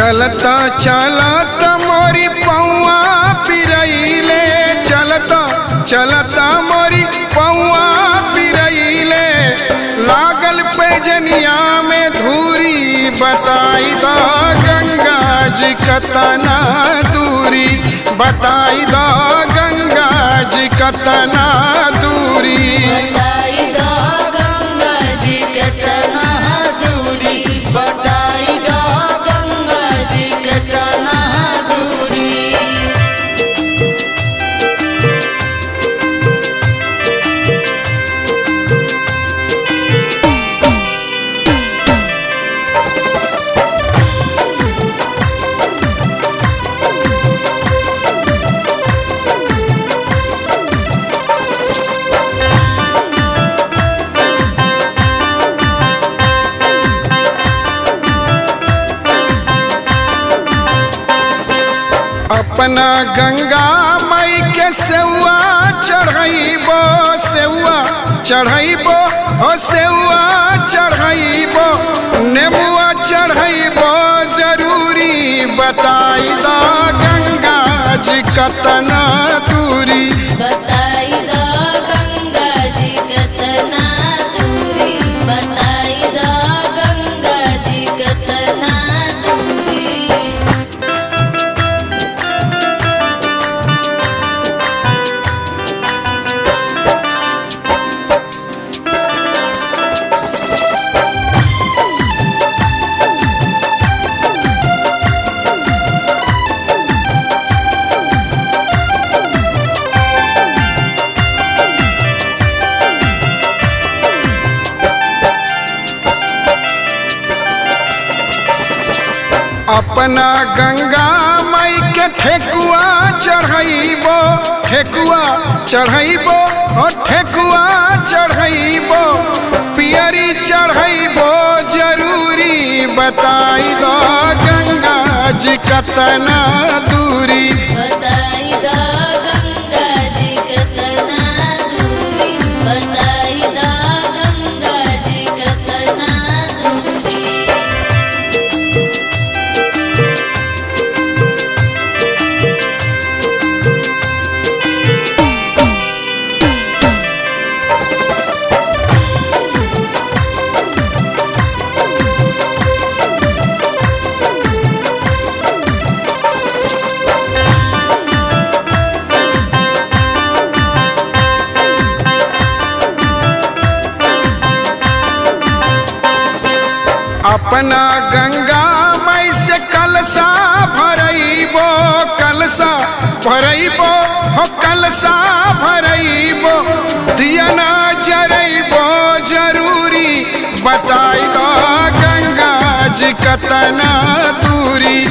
चलता चलता मोरी पौआ पिरैले, चलता चलता मोरी पौआ पिरैले, लागल पैजनिया में धूरी बताई दा गंगा जी कतना दूरी, बताई दा गंगा जी कतना दूरी, बताई दा गंगा जी कतना दूरी, बताई दा गंगा जी कतना दूरी। अपना गंगा माई के सेवा चढ़ाइबो, सेवा चढ़ाइबो, हो सेवा चढ़ाइबो, नेमुआ चढ़ाइबो जरूरी, बताई दा गंगा जी कतना दूरी, बताई दा गंगा जी कतना दूरी, बताई दा गंगा जी कतना दूरी। अपना गंगा माई के ठेकुआ चढ़ाइबो, ठेकुआ चढ़ाइबो, हो ठेकुआ चढ़ाइबो, पियरी चढ़ाइबो जरूरी, बताई दो गंगा जी कतना दूरी, बताई दा गंगा जी कतना दूरी, बताई दा गंगा जी कतना दूरी। अपना गंगा माई से कलसा भरइबो, कलसा भरइबो, हो कलसा भरइबो, दिया ना जरइबो जरूरी, बताई दो गंगा जी कतना दूरी,